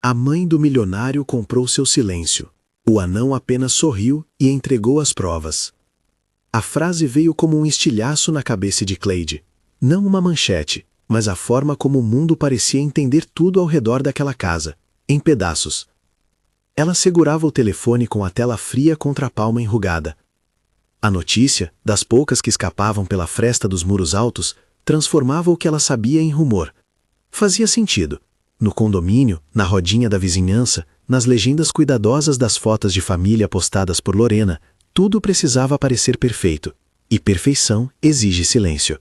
A mãe do milionário comprou seu silêncio. O anão apenas sorriu e entregou as provas. A frase veio como um estilhaço na cabeça de Cleide. Não uma manchete, mas a forma como o mundo parecia entender tudo ao redor daquela casa, em pedaços. Ela segurava o telefone com a tela fria contra a palma enrugada. A notícia, das poucas que escapavam pela fresta dos muros altos, transformava o que ela sabia em rumor. Fazia sentido. No condomínio, na rodinha da vizinhança, nas legendas cuidadosas das fotos de família postadas por Lorena, tudo precisava parecer perfeito. E perfeição exige silêncio.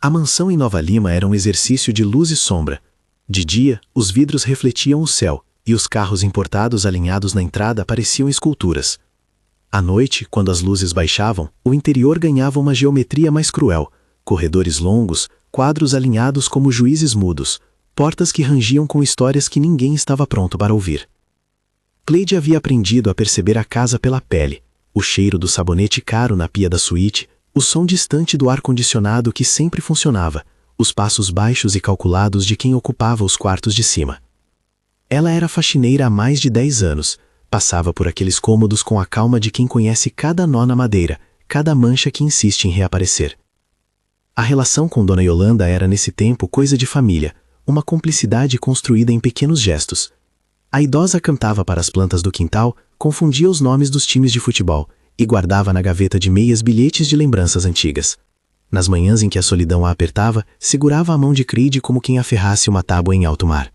A mansão em Nova Lima era um exercício de luz e sombra. De dia, os vidros refletiam o céu, e os carros importados alinhados na entrada pareciam esculturas. À noite, quando as luzes baixavam, o interior ganhava uma geometria mais cruel. Corredores longos, quadros alinhados como juízes mudos, portas que rangiam com histórias que ninguém estava pronto para ouvir. Cleide havia aprendido a perceber a casa pela pele, o cheiro do sabonete caro na pia da suíte, o som distante do ar-condicionado que sempre funcionava, os passos baixos e calculados de quem ocupava os quartos de cima. Ela era faxineira há mais de 10 anos, passava por aqueles cômodos com a calma de quem conhece cada nó na madeira, cada mancha que insiste em reaparecer. A relação com Dona Yolanda era nesse tempo coisa de família, uma cumplicidade construída em pequenos gestos. A idosa cantava para as plantas do quintal, confundia os nomes dos times de futebol e guardava na gaveta de meias bilhetes de lembranças antigas. Nas manhãs em que a solidão a apertava, segurava a mão de Cleide como quem aferrasse uma tábua em alto mar.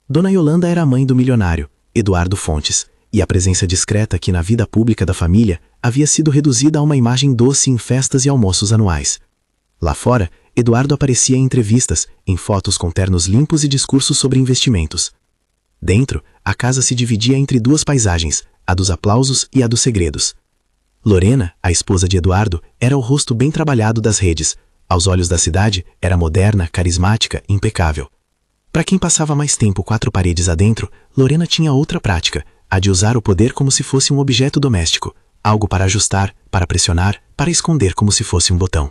Dona Yolanda era a mãe do milionário, Eduardo Fontes, e a presença discreta que na vida pública da família havia sido reduzida a uma imagem doce em festas e almoços anuais. Lá fora, Eduardo aparecia em entrevistas, em fotos com ternos limpos e discursos sobre investimentos. Dentro, a casa se dividia entre duas paisagens, a dos aplausos e a dos segredos. Lorena, a esposa de Eduardo, era o rosto bem trabalhado das redes. Aos olhos da cidade, era moderna, carismática, impecável. Para quem passava mais tempo 4 paredes adentro, Lorena tinha outra prática, a de usar o poder como se fosse um objeto doméstico, algo para ajustar, para pressionar, para esconder como se fosse um botão.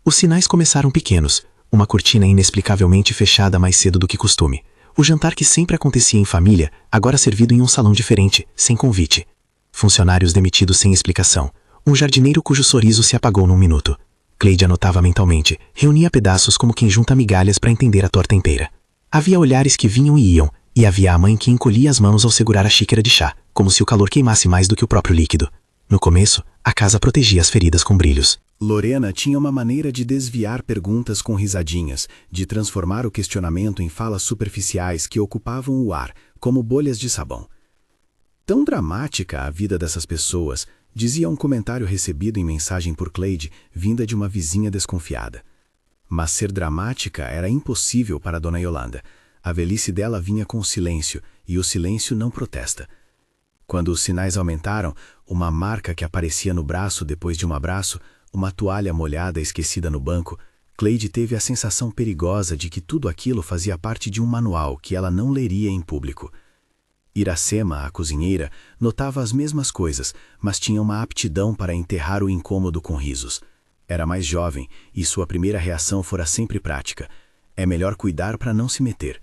Os sinais começaram pequenos, uma cortina inexplicavelmente fechada mais cedo do que costume. O jantar que sempre acontecia em família, agora servido em um salão diferente, sem convite. Funcionários demitidos sem explicação. Um jardineiro cujo sorriso se apagou num minuto. Cleide anotava mentalmente, reunia pedaços como quem junta migalhas para entender a torta inteira. Havia olhares que vinham e iam, e havia a mãe que encolhia as mãos ao segurar a xícara de chá, como se o calor queimasse mais do que o próprio líquido. No começo, a casa protegia as feridas com brilhos. Lorena tinha uma maneira de desviar perguntas com risadinhas, de transformar o questionamento em falas superficiais que ocupavam o ar, como bolhas de sabão. Tão dramática a vida dessas pessoas, dizia um comentário recebido em mensagem por Cleide, vinda de uma vizinha desconfiada. Mas ser dramática era impossível para Dona Yolanda. A velhice dela vinha com o silêncio, e o silêncio não protesta. Quando os sinais aumentaram, uma marca que aparecia no braço depois de um abraço, uma toalha molhada esquecida no banco, Cleide teve a sensação perigosa de que tudo aquilo fazia parte de um manual que ela não leria em público. Iracema, a cozinheira, notava as mesmas coisas, mas tinha uma aptidão para enterrar o incômodo com risos. Era mais jovem, e sua primeira reação fora sempre prática. É melhor cuidar para não se meter.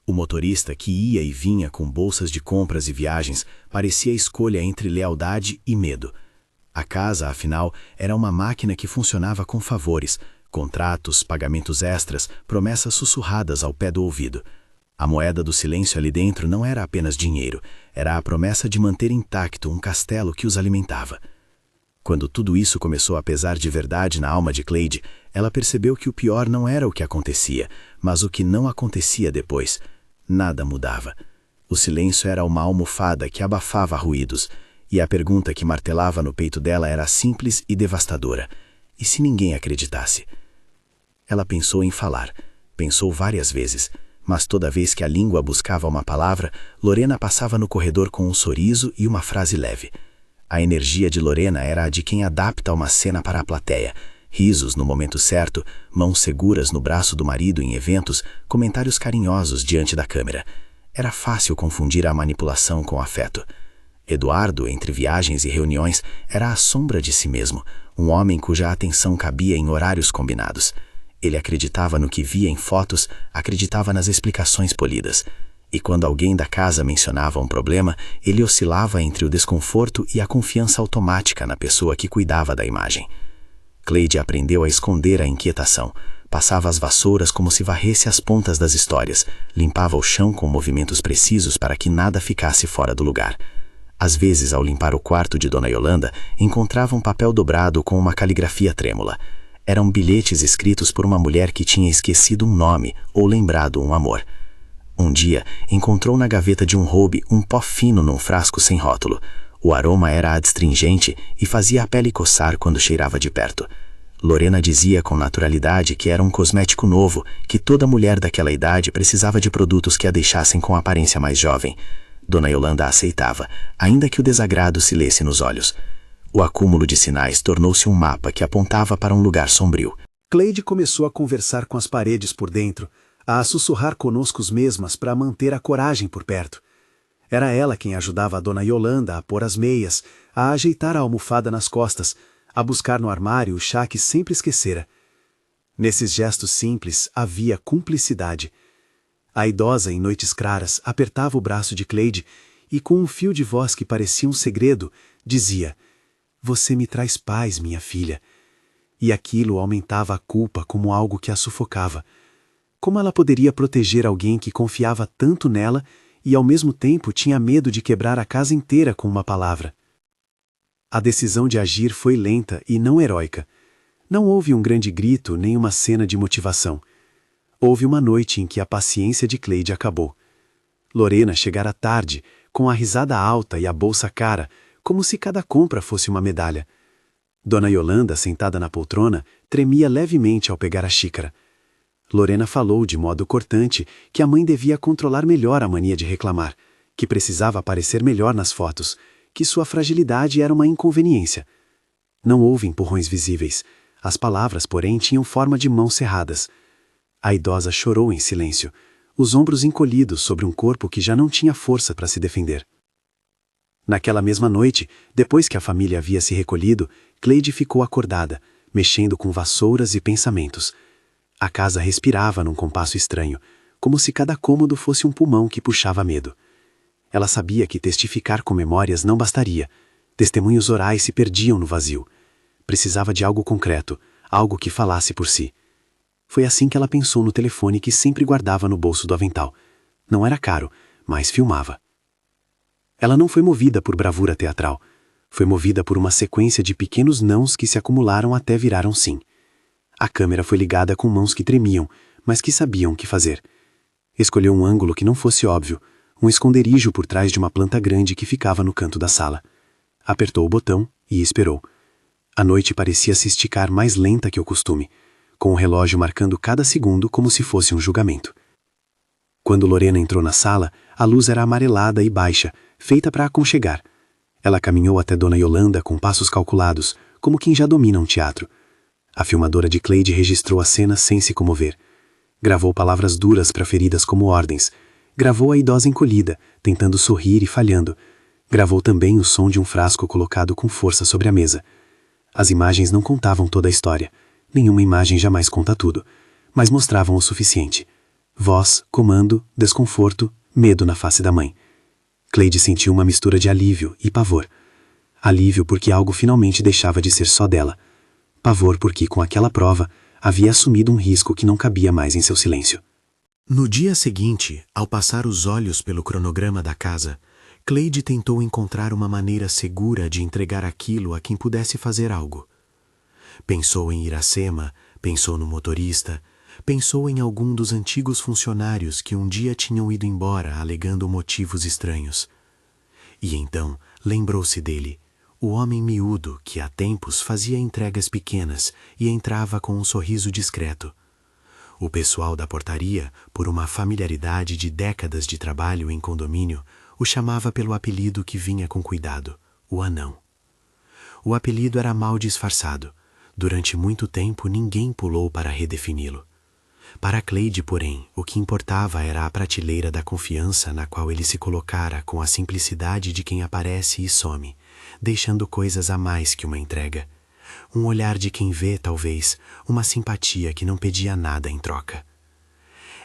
O motorista, que ia e vinha com bolsas de compras e viagens, parecia a escolha entre lealdade e medo. A casa, afinal, era uma máquina que funcionava com favores, contratos, pagamentos extras, promessas sussurradas ao pé do ouvido. A moeda do silêncio ali dentro não era apenas dinheiro, era a promessa de manter intacto um castelo que os alimentava. Quando tudo isso começou a pesar de verdade na alma de Cleide, ela percebeu que o pior não era o que acontecia, mas o que não acontecia depois. Nada mudava. O silêncio era uma almofada que abafava ruídos, e a pergunta que martelava no peito dela era simples e devastadora. E se ninguém acreditasse? Ela pensou em falar. Pensou várias vezes, mas toda vez que a língua buscava uma palavra, Lorena passava no corredor com um sorriso e uma frase leve. A energia de Lorena era a de quem adapta uma cena para a plateia. Risos no momento certo, mãos seguras no braço do marido em eventos, comentários carinhosos diante da câmera. Era fácil confundir a manipulação com afeto. Eduardo, entre viagens e reuniões, era a sombra de si mesmo, um homem cuja atenção cabia em horários combinados. Ele acreditava no que via em fotos, acreditava nas explicações polidas. E quando alguém da casa mencionava um problema, ele oscilava entre o desconforto e a confiança automática na pessoa que cuidava da imagem. Cleide aprendeu a esconder a inquietação. Passava as vassouras como se varresse as pontas das histórias, limpava o chão com movimentos precisos para que nada ficasse fora do lugar. Às vezes, ao limpar o quarto de Dona Yolanda, encontrava um papel dobrado com uma caligrafia trêmula. Eram bilhetes escritos por uma mulher que tinha esquecido um nome ou lembrado um amor. Um dia, encontrou na gaveta de um robe um pó fino num frasco sem rótulo. O aroma era adstringente e fazia a pele coçar quando cheirava de perto. Lorena dizia com naturalidade que era um cosmético novo, que toda mulher daquela idade precisava de produtos que a deixassem com aparência mais jovem. Dona Yolanda aceitava, ainda que o desagrado se lesse nos olhos. O acúmulo de sinais tornou-se um mapa que apontava para um lugar sombrio. Cleide começou a conversar com as paredes por dentro, a sussurrar conosco mesmas para manter a coragem por perto. Era ela quem ajudava a Dona Yolanda a pôr as meias, a ajeitar a almofada nas costas, a buscar no armário o chá que sempre esquecera. Nesses gestos simples havia cumplicidade. A idosa, em noites claras, apertava o braço de Cleide e, com um fio de voz que parecia um segredo, dizia: "Você me traz paz, minha filha." E aquilo aumentava a culpa como algo que a sufocava. Como ela poderia proteger alguém que confiava tanto nela e ao mesmo tempo tinha medo de quebrar a casa inteira com uma palavra? A decisão de agir foi lenta e não heróica. Não houve um grande grito nem uma cena de motivação. Houve uma noite em que a paciência de Cleide acabou. Lorena chegara tarde, com a risada alta e a bolsa cara, como se cada compra fosse uma medalha. Dona Yolanda, sentada na poltrona, tremia levemente ao pegar a xícara. Lorena falou de modo cortante que a mãe devia controlar melhor a mania de reclamar, que precisava aparecer melhor nas fotos, que sua fragilidade era uma inconveniência. Não houve empurrões visíveis. As palavras, porém, tinham forma de mãos cerradas. A idosa chorou em silêncio, os ombros encolhidos sobre um corpo que já não tinha força para se defender. Naquela mesma noite, depois que a família havia se recolhido, Cleide ficou acordada, mexendo com vassouras e pensamentos. A casa respirava num compasso estranho, como se cada cômodo fosse um pulmão que puxava medo. Ela sabia que testificar com memórias não bastaria. Testemunhos orais se perdiam no vazio. Precisava de algo concreto, algo que falasse por si. Foi assim que ela pensou no telefone que sempre guardava no bolso do avental. Não era caro, mas filmava. Ela não foi movida por bravura teatral. Foi movida por uma sequência de pequenos nãos que se acumularam até virar um sim. A câmera foi ligada com mãos que tremiam, mas que sabiam o que fazer. Escolheu um ângulo que não fosse óbvio, um esconderijo por trás de uma planta grande que ficava no canto da sala. Apertou o botão e esperou. A noite parecia se esticar mais lenta que o costume, com o relógio marcando cada segundo como se fosse um julgamento. Quando Lorena entrou na sala, a luz era amarelada e baixa, feita para aconchegar. Ela caminhou até Dona Yolanda com passos calculados, como quem já domina um teatro. A filmadora de Cleide registrou a cena sem se comover. Gravou palavras duras proferidas como ordens. Gravou a idosa encolhida, tentando sorrir e falhando. Gravou também o som de um frasco colocado com força sobre a mesa. As imagens não contavam toda a história. Nenhuma imagem jamais conta tudo, mas mostravam o suficiente. Voz, comando, desconforto, medo na face da mãe. Cleide sentiu uma mistura de alívio e pavor. Alívio porque algo finalmente deixava de ser só dela. Pavor porque, com aquela prova, havia assumido um risco que não cabia mais em seu silêncio. No dia seguinte, ao passar os olhos pelo cronograma da casa, Cleide tentou encontrar uma maneira segura de entregar aquilo a quem pudesse fazer algo. Pensou em Iracema, pensou no motorista, pensou em algum dos antigos funcionários que um dia tinham ido embora alegando motivos estranhos. E então lembrou-se dele, o homem miúdo que há tempos fazia entregas pequenas e entrava com um sorriso discreto. O pessoal da portaria, por uma familiaridade de décadas de trabalho em condomínio, o chamava pelo apelido que vinha com cuidado, o Anão. O apelido era mal disfarçado. Durante muito tempo ninguém pulou para redefini-lo. Para Cleide, porém, o que importava era a prateleira da confiança na qual ele se colocara com a simplicidade de quem aparece e some, deixando coisas a mais que uma entrega. Um olhar de quem vê, talvez, uma simpatia que não pedia nada em troca.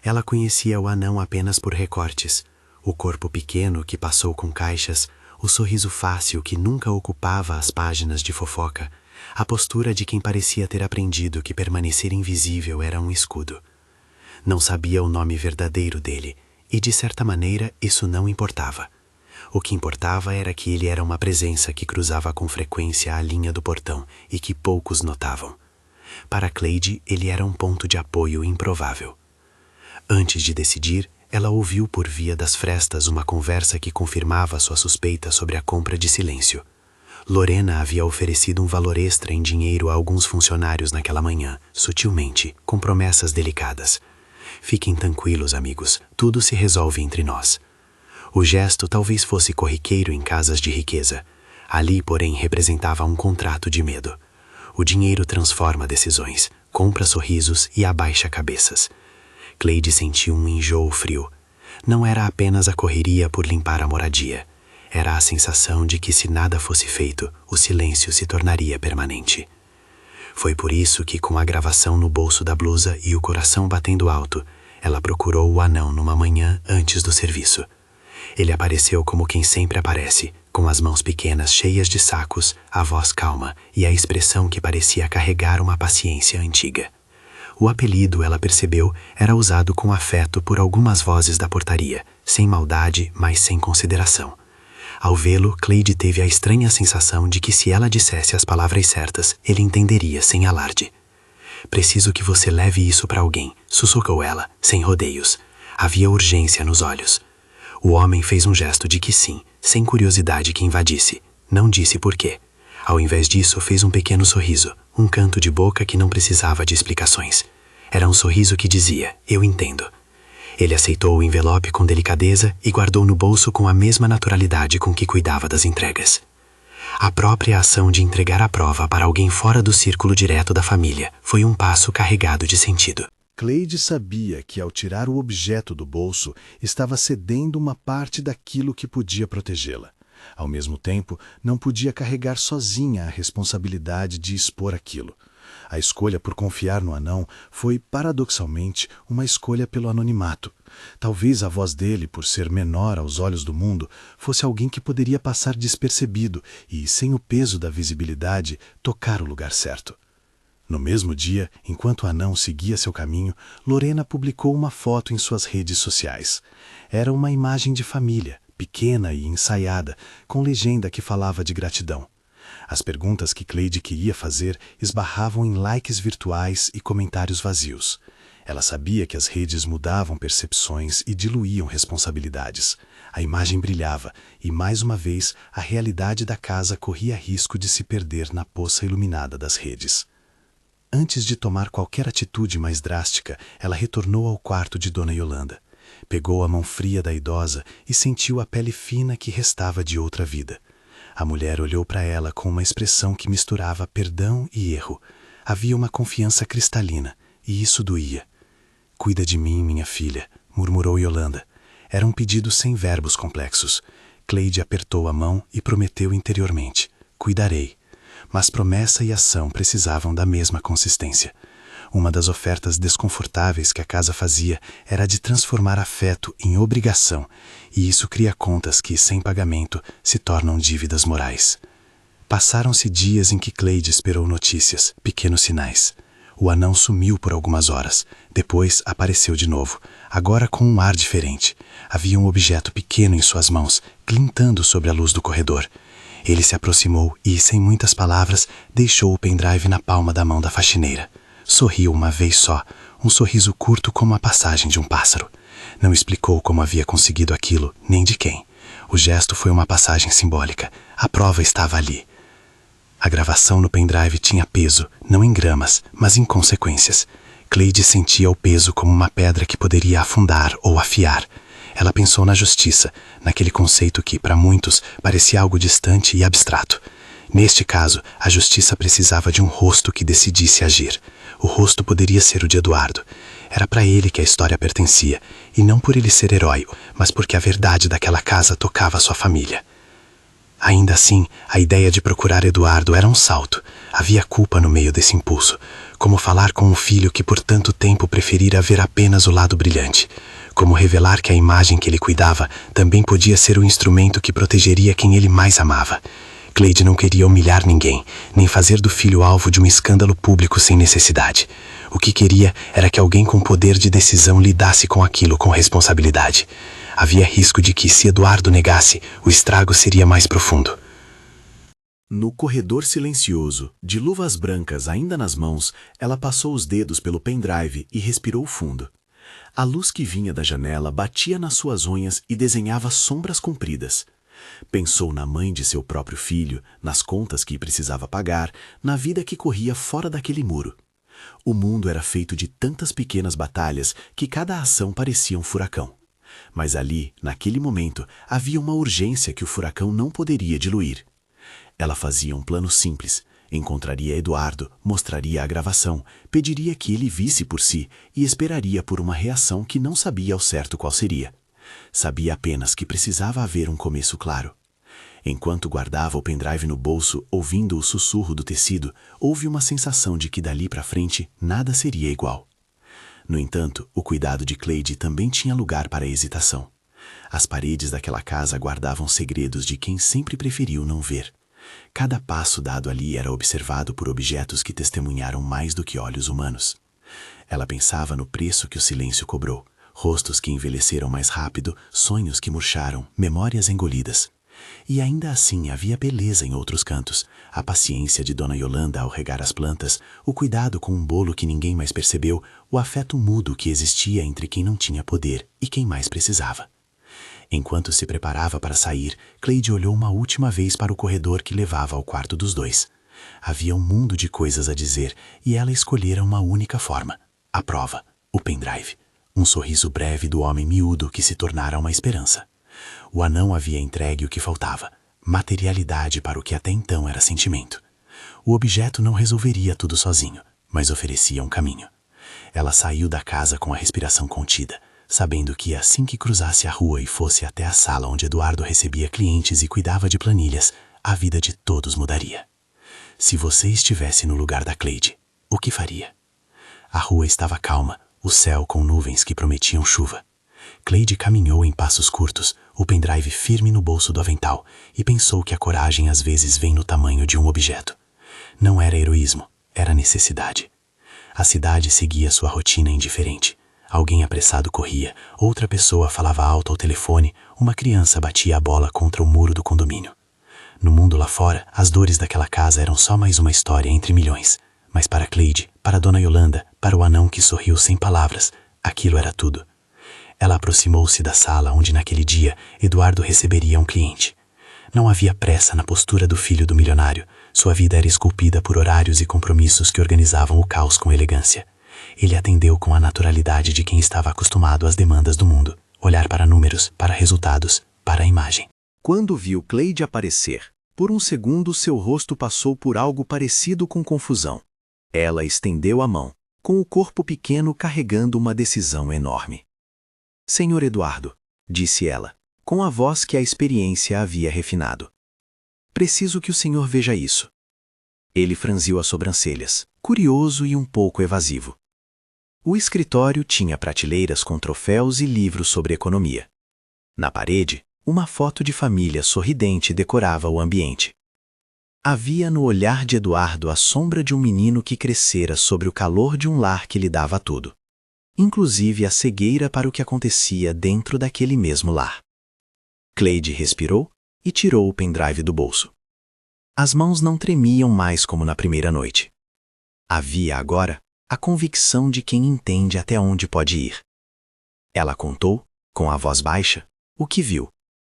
Ela conhecia o anão apenas por recortes, o corpo pequeno que passou com caixas, o sorriso fácil que nunca ocupava as páginas de fofoca, a postura de quem parecia ter aprendido que permanecer invisível era um escudo. Não sabia o nome verdadeiro dele, e de certa maneira isso não importava. O que importava era que ele era uma presença que cruzava com frequência a linha do portão e que poucos notavam. Para Cleide, ele era um ponto de apoio improvável. Antes de decidir, ela ouviu por via das frestas uma conversa que confirmava sua suspeita sobre a compra de Silêncio. Lorena havia oferecido um valor extra em dinheiro a alguns funcionários naquela manhã, sutilmente, com promessas delicadas. Fiquem tranquilos, amigos, tudo se resolve entre nós. O gesto talvez fosse corriqueiro em casas de riqueza. Ali, porém, representava um contrato de medo. O dinheiro transforma decisões, compra sorrisos e abaixa cabeças. Cleide sentiu um enjoo frio. Não era apenas a correria por limpar a moradia. Era a sensação de que se nada fosse feito, o silêncio se tornaria permanente. Foi por isso que, com a gravação no bolso da blusa e o coração batendo alto, ela procurou o anão numa manhã antes do serviço. Ele apareceu como quem sempre aparece, com as mãos pequenas cheias de sacos, a voz calma e a expressão que parecia carregar uma paciência antiga. O apelido, ela percebeu, era usado com afeto por algumas vozes da portaria, sem maldade, mas sem consideração. Ao vê-lo, Cleide teve a estranha sensação de que se ela dissesse as palavras certas, ele entenderia sem alarde. "Preciso que você leve isso para alguém", sussurrou ela, sem rodeios. Havia urgência nos olhos. O homem fez um gesto de que sim, sem curiosidade que invadisse. Não disse por quê. Ao invés disso, fez um pequeno sorriso, um canto de boca que não precisava de explicações. Era um sorriso que dizia, "Eu entendo". Ele aceitou o envelope com delicadeza e guardou no bolso com a mesma naturalidade com que cuidava das entregas. A própria ação de entregar a prova para alguém fora do círculo direto da família foi um passo carregado de sentido. Cleide sabia que, ao tirar o objeto do bolso, estava cedendo uma parte daquilo que podia protegê-la. Ao mesmo tempo, não podia carregar sozinha a responsabilidade de expor aquilo. A escolha por confiar no anão foi, paradoxalmente, uma escolha pelo anonimato. Talvez a voz dele, por ser menor aos olhos do mundo, fosse alguém que poderia passar despercebido e, sem o peso da visibilidade, tocar o lugar certo. No mesmo dia, enquanto o anão seguia seu caminho, Lorena publicou uma foto em suas redes sociais. Era uma imagem de família, pequena e ensaiada, com legenda que falava de gratidão. As perguntas que Cleide queria fazer esbarravam em likes virtuais e comentários vazios. Ela sabia que as redes mudavam percepções e diluíam responsabilidades. A imagem brilhava e, mais uma vez, a realidade da casa corria risco de se perder na poça iluminada das redes. Antes de tomar qualquer atitude mais drástica, ela retornou ao quarto de Dona Yolanda. Pegou a mão fria da idosa e sentiu a pele fina que restava de outra vida. A mulher olhou para ela com uma expressão que misturava perdão e erro. Havia uma confiança cristalina, e isso doía. "Cuida de mim, minha filha", murmurou Yolanda. Era um pedido sem verbos complexos. Cleide apertou a mão e prometeu interiormente, "Cuidarei". Mas promessa e ação precisavam da mesma consistência. Uma das ofertas desconfortáveis que a casa fazia era de transformar afeto em obrigação, e isso cria contas que, sem pagamento, se tornam dívidas morais. Passaram-se dias em que Cleide esperou notícias, pequenos sinais. O anão sumiu por algumas horas. Depois apareceu de novo, agora com um ar diferente. Havia um objeto pequeno em suas mãos, glintando sobre a luz do corredor. Ele se aproximou e, sem muitas palavras, deixou o pendrive na palma da mão da faxineira. Sorriu uma vez só, um sorriso curto como a passagem de um pássaro. Não explicou como havia conseguido aquilo, nem de quem. O gesto foi uma passagem simbólica. A prova estava ali. A gravação no pendrive tinha peso, não em gramas, mas em consequências. Cleide sentia o peso como uma pedra que poderia afundar ou afiar. Ela pensou na justiça, naquele conceito que, para muitos, parecia algo distante e abstrato. Neste caso, a justiça precisava de um rosto que decidisse agir. O rosto poderia ser o de Eduardo. Era para ele que a história pertencia, e não por ele ser herói, mas porque a verdade daquela casa tocava sua família. Ainda assim, a ideia de procurar Eduardo era um salto. Havia culpa no meio desse impulso. Como falar com um filho que por tanto tempo preferira ver apenas o lado brilhante. Como revelar que a imagem que ele cuidava também podia ser o instrumento que protegeria quem ele mais amava. Cleide não queria humilhar ninguém, nem fazer do filho alvo de um escândalo público sem necessidade. O que queria era que alguém com poder de decisão lidasse com aquilo com responsabilidade. Havia risco de que, se Eduardo negasse, o estrago seria mais profundo. No corredor silencioso, de luvas brancas ainda nas mãos, ela passou os dedos pelo pendrive e respirou fundo. A luz que vinha da janela batia nas suas unhas e desenhava sombras compridas. Pensou na mãe de seu próprio filho, nas contas que precisava pagar, na vida que corria fora daquele muro. O mundo era feito de tantas pequenas batalhas que cada ação parecia um furacão. Mas ali, naquele momento, havia uma urgência que o furacão não poderia diluir. Ela fazia um plano simples. Encontraria Eduardo, mostraria a gravação, pediria que ele visse por si e esperaria por uma reação que não sabia ao certo qual seria. Sabia apenas que precisava haver um começo claro. Enquanto guardava o pendrive no bolso, ouvindo o sussurro do tecido, houve uma sensação de que dali para frente nada seria igual. No entanto, o cuidado de Cleide também tinha lugar para a hesitação. As paredes daquela casa guardavam segredos de quem sempre preferiu não ver. Cada passo dado ali era observado por objetos que testemunharam mais do que olhos humanos. Ela pensava no preço que o silêncio cobrou. Rostos que envelheceram mais rápido, sonhos que murcharam, memórias engolidas. E ainda assim havia beleza em outros cantos. A paciência de Dona Yolanda ao regar as plantas, o cuidado com um bolo que ninguém mais percebeu, o afeto mudo que existia entre quem não tinha poder e quem mais precisava. Enquanto se preparava para sair, Cleide olhou uma última vez para o corredor que levava ao quarto dos dois. Havia um mundo de coisas a dizer e ela escolhera uma única forma. A prova, o pendrive. Um sorriso breve do homem miúdo que se tornara uma esperança. O anão havia entregue o que faltava, materialidade para o que até então era sentimento. O objeto não resolveria tudo sozinho, mas oferecia um caminho. Ela saiu da casa com a respiração contida, sabendo que assim que cruzasse a rua e fosse até a sala onde Eduardo recebia clientes e cuidava de planilhas, a vida de todos mudaria. Se você estivesse no lugar da Cleide, o que faria? A rua estava calma, o céu com nuvens que prometiam chuva. Cleide caminhou em passos curtos, o pendrive firme no bolso do avental, e pensou que a coragem às vezes vem no tamanho de um objeto. Não era heroísmo, era necessidade. A cidade seguia sua rotina indiferente. Alguém apressado corria, outra pessoa falava alto ao telefone, uma criança batia a bola contra o muro do condomínio. No mundo lá fora, as dores daquela casa eram só mais uma história entre milhões. Mas para Cleide, para Dona Yolanda, para o anão que sorriu sem palavras, aquilo era tudo. Ela aproximou-se da sala onde naquele dia Eduardo receberia um cliente. Não havia pressa na postura do filho do milionário. Sua vida era esculpida por horários e compromissos que organizavam o caos com elegância. Ele atendeu com a naturalidade de quem estava acostumado às demandas do mundo. Olhar para números, para resultados, para a imagem. Quando viu Cleide aparecer, por um segundo seu rosto passou por algo parecido com confusão. Ela estendeu a mão, com o corpo pequeno carregando uma decisão enorme. Senhor Eduardo, disse ela, com a voz que a experiência havia refinado. Preciso que o senhor veja isso. Ele franziu as sobrancelhas, curioso e um pouco evasivo. O escritório tinha prateleiras com troféus e livros sobre economia. Na parede, uma foto de família sorridente decorava o ambiente. Havia no olhar de Eduardo a sombra de um menino que crescera sobre o calor de um lar que lhe dava tudo. Inclusive a cegueira para o que acontecia dentro daquele mesmo lar. Cleide respirou e tirou o pendrive do bolso. As mãos não tremiam mais como na primeira noite. Havia agora a convicção de quem entende até onde pode ir. Ela contou, com a voz baixa, o que viu,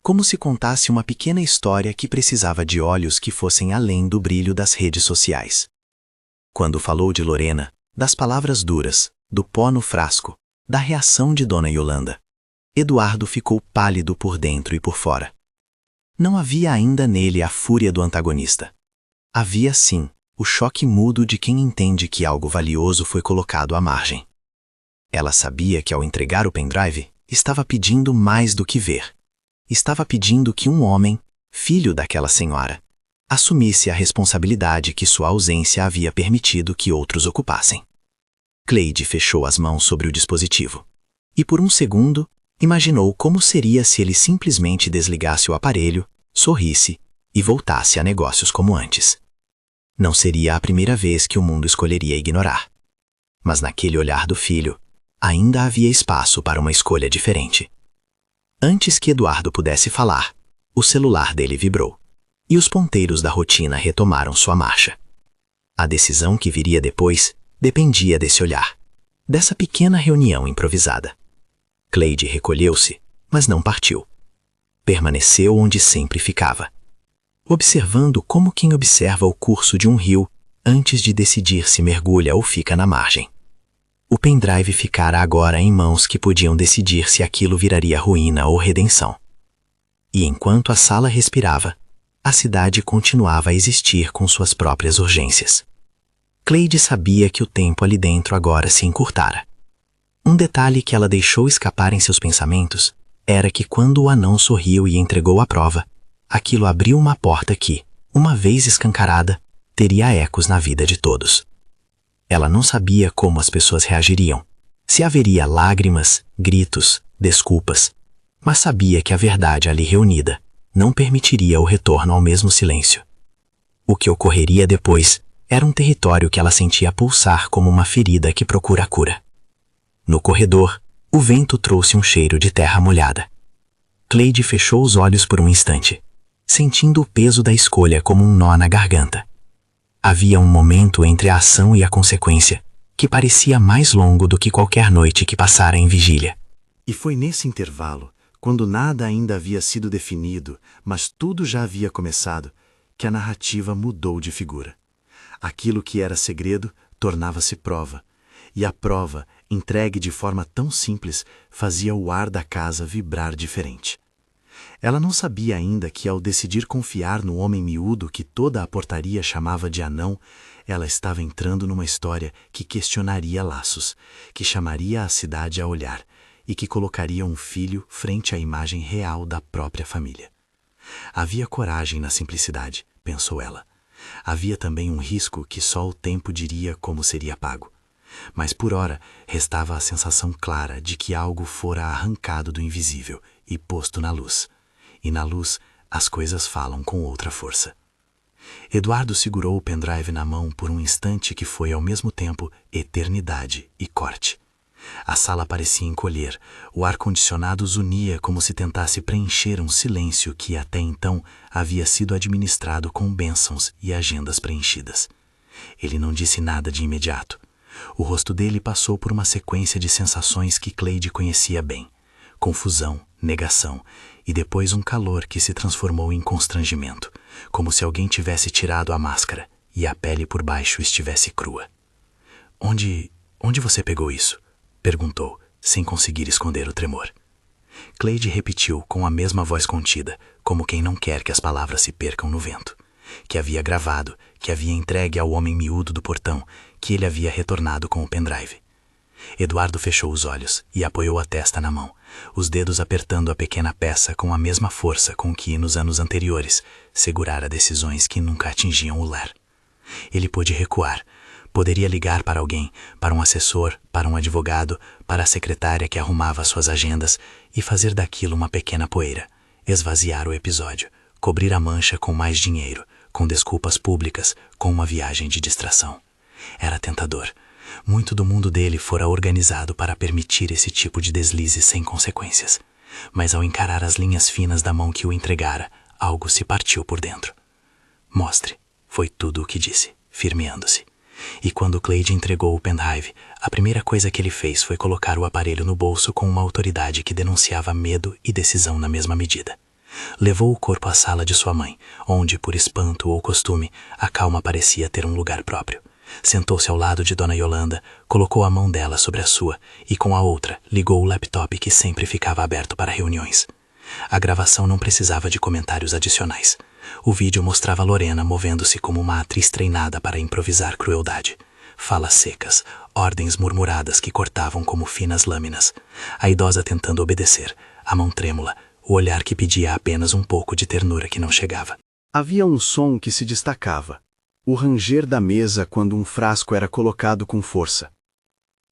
como se contasse uma pequena história que precisava de olhos que fossem além do brilho das redes sociais. Quando falou de Lorena, das palavras duras, do pó no frasco, da reação de Dona Yolanda, Eduardo ficou pálido por dentro e por fora. Não havia ainda nele a fúria do antagonista. Havia, sim, o choque mudo de quem entende que algo valioso foi colocado à margem. Ela sabia que ao entregar o pendrive, estava pedindo mais do que ver. Estava pedindo que um homem, filho daquela senhora, assumisse a responsabilidade que sua ausência havia permitido que outros ocupassem. Cleide fechou as mãos sobre o dispositivo. E por um segundo, imaginou como seria se ele simplesmente desligasse o aparelho, sorrisse e voltasse a negócios como antes. Não seria a primeira vez que o mundo escolheria ignorar. Mas naquele olhar do filho, ainda havia espaço para uma escolha diferente. Antes que Eduardo pudesse falar, o celular dele vibrou, e os ponteiros da rotina retomaram sua marcha. A decisão que viria depois dependia desse olhar, dessa pequena reunião improvisada. Cleide recolheu-se, mas não partiu. Permaneceu onde sempre ficava, observando como quem observa o curso de um rio antes de decidir se mergulha ou fica na margem. O pendrive ficara agora em mãos que podiam decidir se aquilo viraria ruína ou redenção. E enquanto a sala respirava, a cidade continuava a existir com suas próprias urgências. Cleide sabia que o tempo ali dentro agora se encurtara. Um detalhe que ela deixou escapar em seus pensamentos era que quando o anão sorriu e entregou a prova, aquilo abriu uma porta que, uma vez escancarada, teria ecos na vida de todos. Ela não sabia como as pessoas reagiriam, se haveria lágrimas, gritos, desculpas, mas sabia que a verdade ali reunida não permitiria o retorno ao mesmo silêncio. O que ocorreria depois era um território que ela sentia pulsar como uma ferida que procura cura. No corredor, o vento trouxe um cheiro de terra molhada. Cleide fechou os olhos por um instante, sentindo o peso da escolha como um nó na garganta. Havia um momento entre a ação e a consequência que parecia mais longo do que qualquer noite que passara em vigília. E foi nesse intervalo, quando nada ainda havia sido definido, mas tudo já havia começado, que a narrativa mudou de figura. Aquilo que era segredo tornava-se prova, e a prova, entregue de forma tão simples, fazia o ar da casa vibrar diferente. Ela não sabia ainda que, ao decidir confiar no homem miúdo que toda a portaria chamava de anão, ela estava entrando numa história que questionaria laços, que chamaria a cidade a olhar e que colocaria um filho frente à imagem real da própria família. Havia coragem na simplicidade, pensou ela. Havia também um risco que só o tempo diria como seria pago. Mas por ora restava a sensação clara de que algo fora arrancado do invisível e posto na luz. E na luz as coisas falam com outra força. Eduardo segurou o pendrive na mão por um instante que foi ao mesmo tempo eternidade e corte. A sala parecia encolher, o ar-condicionado os unia como se tentasse preencher um silêncio que até então havia sido administrado com bênçãos e agendas preenchidas. Ele não disse nada de imediato. O rosto dele passou por uma sequência de sensações que Cleide conhecia bem. Confusão, negação e depois um calor que se transformou em constrangimento, como se alguém tivesse tirado a máscara e a pele por baixo estivesse crua. Onde você pegou isso? Perguntou, sem conseguir esconder o tremor. Cleide repetiu com a mesma voz contida, como quem não quer que as palavras se percam no vento. Que havia gravado, que havia entregue ao homem miúdo do portão, que ele havia retornado com o pendrive. Eduardo fechou os olhos e apoiou a testa na mão, os dedos apertando a pequena peça com a mesma força com que, nos anos anteriores, segurara decisões que nunca atingiam o lar. Ele pôde recuar. Poderia ligar para alguém, para um assessor, para um advogado, para a secretária que arrumava suas agendas e fazer daquilo uma pequena poeira, esvaziar o episódio, cobrir a mancha com mais dinheiro, com desculpas públicas, com uma viagem de distração. Era tentador. Muito do mundo dele fora organizado para permitir esse tipo de deslize sem consequências. Mas ao encarar as linhas finas da mão que o entregara, algo se partiu por dentro. Mostre, foi tudo o que disse, firmeando-se. E quando Cleide entregou o pendrive, a primeira coisa que ele fez foi colocar o aparelho no bolso com uma autoridade que denunciava medo e decisão na mesma medida. Levou o corpo à sala de sua mãe, onde, por espanto ou costume, a calma parecia ter um lugar próprio. Sentou-se ao lado de Dona Yolanda, colocou a mão dela sobre a sua e com a outra ligou o laptop que sempre ficava aberto para reuniões. A gravação não precisava de comentários adicionais. O vídeo mostrava Lorena movendo-se como uma atriz treinada para improvisar crueldade. Falas secas, ordens murmuradas que cortavam como finas lâminas. A idosa tentando obedecer, a mão trêmula, o olhar que pedia apenas um pouco de ternura que não chegava. Havia um som que se destacava. O ranger da mesa quando um frasco era colocado com força.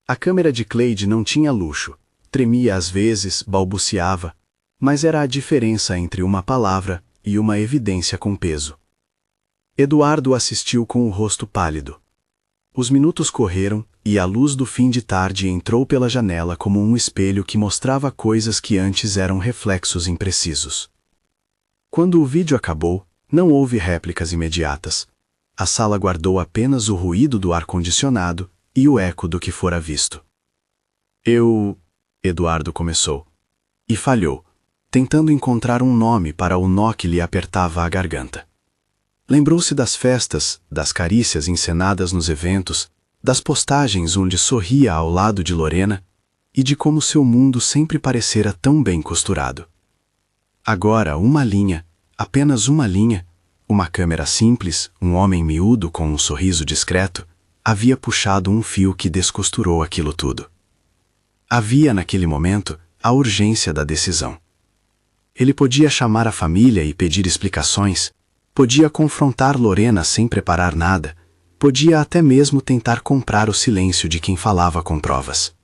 A câmera de Cleide não tinha luxo. Tremia às vezes, balbuciava, mas era a diferença entre uma palavra e uma evidência com peso. Eduardo assistiu com o rosto pálido. Os minutos correram e a luz do fim de tarde entrou pela janela como um espelho que mostrava coisas que antes eram reflexos imprecisos. Quando o vídeo acabou, não houve réplicas imediatas. A sala guardou apenas o ruído do ar-condicionado e o eco do que fora visto. Eduardo começou. E falhou, tentando encontrar um nome para o nó que lhe apertava a garganta. Lembrou-se das festas, das carícias encenadas nos eventos, das postagens onde sorria ao lado de Lorena e de como seu mundo sempre parecera tão bem costurado. Agora uma linha, apenas uma linha, uma câmera simples, um homem miúdo com um sorriso discreto, havia puxado um fio que descosturou aquilo tudo. Havia naquele momento a urgência da decisão. Ele podia chamar a família e pedir explicações, podia confrontar Lorena sem preparar nada, podia até mesmo tentar comprar o silêncio de quem falava com provas.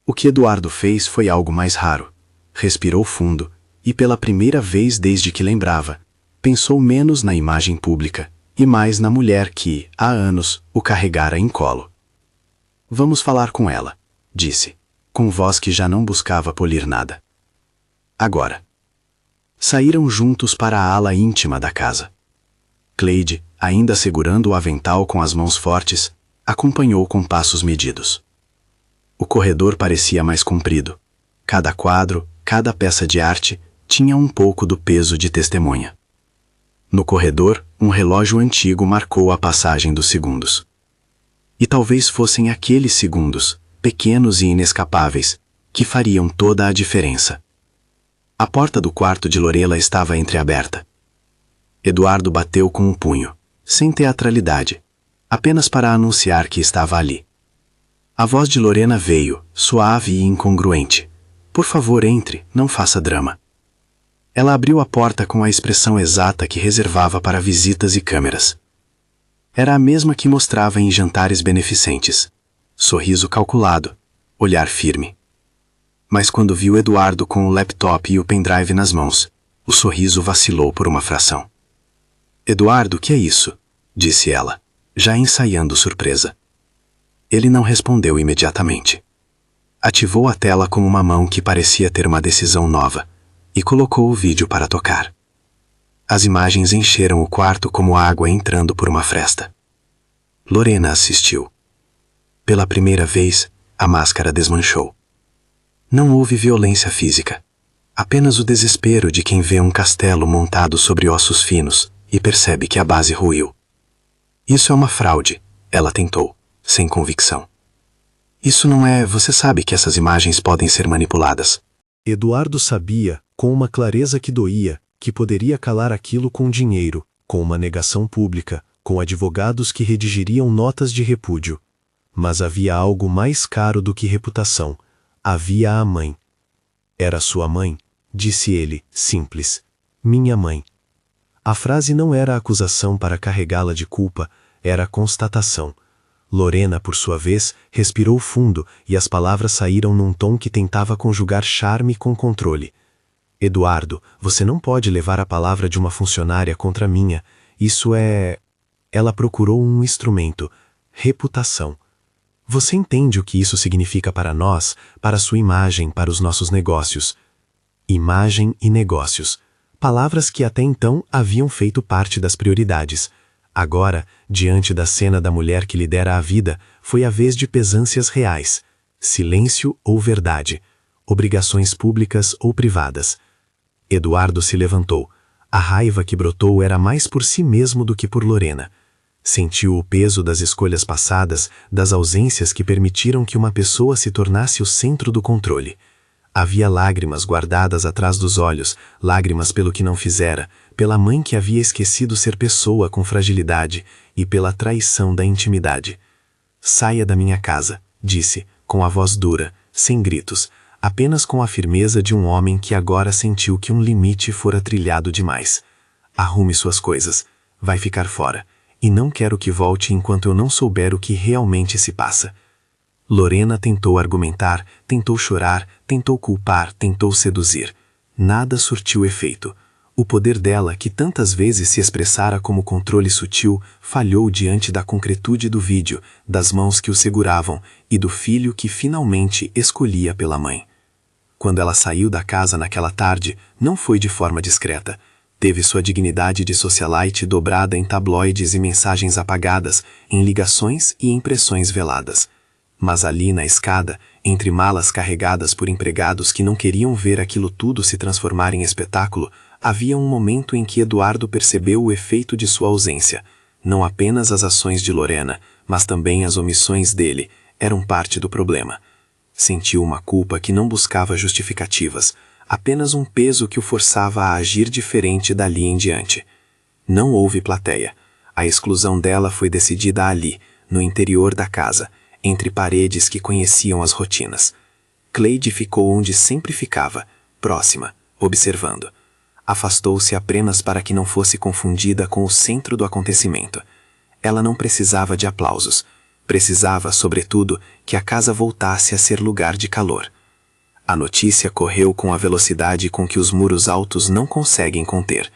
O que Eduardo fez foi algo mais raro. Respirou fundo e, pela primeira vez desde que lembrava, pensou menos na imagem pública e mais na mulher que, há anos, o carregara em colo. Vamos falar com ela, disse, com voz que já não buscava polir nada. Agora. Saíram juntos para a ala íntima da casa. Cleide, ainda segurando o avental com as mãos fortes, acompanhou com passos medidos. O corredor parecia mais comprido. Cada quadro, cada peça de arte, tinha um pouco do peso de testemunha. No corredor, um relógio antigo marcou a passagem dos segundos. E talvez fossem aqueles segundos, pequenos e inescapáveis, que fariam toda a diferença. A porta do quarto de Lorena estava entreaberta. Eduardo bateu com um punho, sem teatralidade, apenas para anunciar que estava ali. A voz de Lorena veio, suave e incongruente. Por favor, entre, não faça drama. Ela abriu a porta com a expressão exata que reservava para visitas e câmeras. Era a mesma que mostrava em jantares beneficentes. Sorriso calculado, olhar firme. Mas quando viu Eduardo com o laptop e o pendrive nas mãos, o sorriso vacilou por uma fração. Eduardo, o que é isso? Disse ela, já ensaiando surpresa. Ele não respondeu imediatamente. Ativou a tela com uma mão que parecia ter uma decisão nova e colocou o vídeo para tocar. As imagens encheram o quarto como água entrando por uma fresta. Lorena assistiu. Pela primeira vez, a máscara desmanchou. Não houve violência física, apenas o desespero de quem vê um castelo montado sobre ossos finos e percebe que a base ruiu. Isso é uma fraude, ela tentou, sem convicção. Isso não é, você sabe que essas imagens podem ser manipuladas. Eduardo sabia, com uma clareza que doía, que poderia calar aquilo com dinheiro, com uma negação pública, com advogados que redigiriam notas de repúdio. Mas havia algo mais caro do que reputação. Havia a mãe. Era sua mãe, disse ele, simples. Minha mãe. A frase não era acusação para carregá-la de culpa, era constatação. Lorena, por sua vez, respirou fundo e as palavras saíram num tom que tentava conjugar charme com controle. Eduardo, você não pode levar a palavra de uma funcionária contra a minha. Isso é... Ela procurou um instrumento. Reputação. Você entende o que isso significa para nós, para sua imagem, para os nossos negócios. Imagem e negócios. Palavras que até então haviam feito parte das prioridades. Agora, diante da cena da mulher que lhe dera a vida, foi a vez de pesâncias reais. Silêncio ou verdade. Obrigações públicas ou privadas. Eduardo se levantou. A raiva que brotou era mais por si mesmo do que por Lorena. Sentiu o peso das escolhas passadas, das ausências que permitiram que uma pessoa se tornasse o centro do controle. Havia lágrimas guardadas atrás dos olhos, lágrimas pelo que não fizera, pela mãe que havia esquecido ser pessoa com fragilidade e pela traição da intimidade. Saia da minha casa, disse, com a voz dura, sem gritos. apenas com a firmeza de um homem que agora sentiu que um limite fora trilhado demais. Arrume suas coisas, vai ficar fora, e não quero que volte enquanto eu não souber o que realmente se passa. Lorena tentou argumentar, tentou chorar, tentou culpar, tentou seduzir. Nada surtiu efeito. O poder dela, que tantas vezes se expressara como controle sutil, falhou diante da concretude do vídeo, das mãos que o seguravam e do filho que finalmente escolhia pela mãe. Quando ela saiu da casa naquela tarde, não foi de forma discreta. Teve sua dignidade de socialite dobrada em tabloides e mensagens apagadas, em ligações e impressões veladas. Mas ali na escada, entre malas carregadas por empregados que não queriam ver aquilo tudo se transformar em espetáculo, havia um momento em que Eduardo percebeu o efeito de sua ausência. Não apenas as ações de Lorena, mas também as omissões dele, eram parte do problema. Sentiu uma culpa que não buscava justificativas, apenas um peso que o forçava a agir diferente dali em diante. Não houve plateia. A exclusão dela foi decidida ali, no interior da casa, entre paredes que conheciam as rotinas. Cleide ficou onde sempre ficava, próxima, observando. Afastou-se apenas para que não fosse confundida com o centro do acontecimento. Ela não precisava de aplausos. Precisava, sobretudo, que a casa voltasse a ser lugar de calor. A notícia correu com a velocidade com que os muros altos não conseguem conter.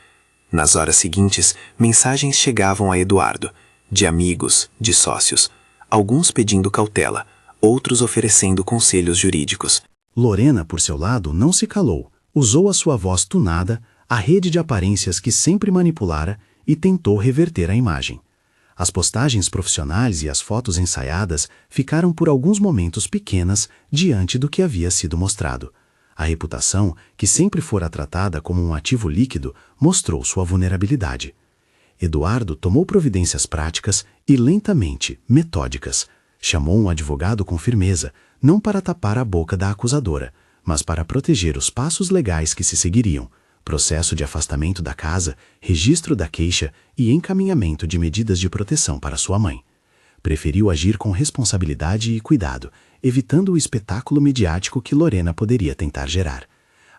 Nas horas seguintes, mensagens chegavam a Eduardo, de amigos, de sócios, alguns pedindo cautela, outros oferecendo conselhos jurídicos. Lorena, por seu lado, não se calou. Usou a sua voz tunada, a rede de aparências que sempre manipulara, e tentou reverter a imagem. As postagens profissionais e as fotos ensaiadas ficaram por alguns momentos pequenas diante do que havia sido mostrado. A reputação, que sempre fora tratada como um ativo líquido, mostrou sua vulnerabilidade. Eduardo tomou providências práticas e lentamente, metódicas. Chamou um advogado com firmeza, não para tapar a boca da acusadora, mas para proteger os passos legais que se seguiriam: processo de afastamento da casa, registro da queixa e encaminhamento de medidas de proteção para sua mãe. Preferiu agir com responsabilidade e cuidado, evitando o espetáculo midiático que Lorena poderia tentar gerar.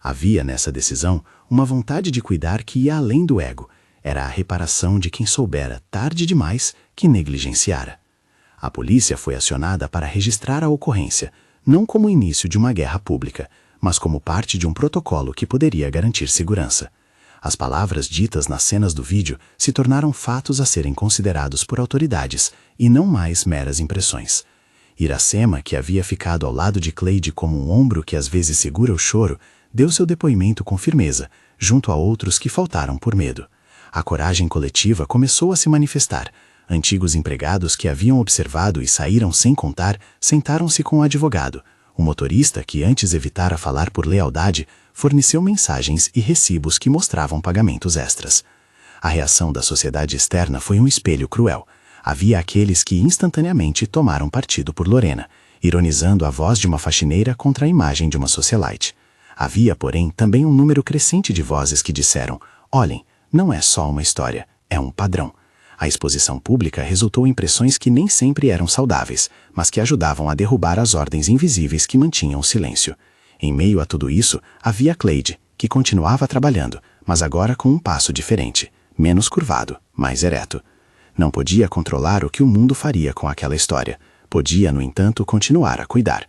Havia nessa decisão uma vontade de cuidar que ia além do ego. Era a reparação de quem soubera, tarde demais, que negligenciara. A polícia foi acionada para registrar a ocorrência, não como início de uma guerra pública, mas como parte de um protocolo que poderia garantir segurança. As palavras ditas nas cenas do vídeo se tornaram fatos a serem considerados por autoridades, e não mais meras impressões. Iracema, que havia ficado ao lado de Cleide como um ombro que às vezes segura o choro, deu seu depoimento com firmeza, junto a outros que faltaram por medo. A coragem coletiva começou a se manifestar. Antigos empregados que haviam observado e saíram sem contar, sentaram-se com o advogado. O motorista, que antes evitara falar por lealdade, forneceu mensagens e recibos que mostravam pagamentos extras. A reação da sociedade externa foi um espelho cruel. Havia aqueles que instantaneamente tomaram partido por Lorena, ironizando a voz de uma faxineira contra a imagem de uma socialite. Havia, porém, também um número crescente de vozes que disseram: olhem, não é só uma história, é um padrão. A exposição pública resultou em pressões que nem sempre eram saudáveis, mas que ajudavam a derrubar as ordens invisíveis que mantinham o silêncio. Em meio a tudo isso, havia Cleide, que continuava trabalhando, mas agora com um passo diferente, menos curvado, mais ereto. Não podia controlar o que o mundo faria com aquela história. Podia, no entanto, continuar a cuidar.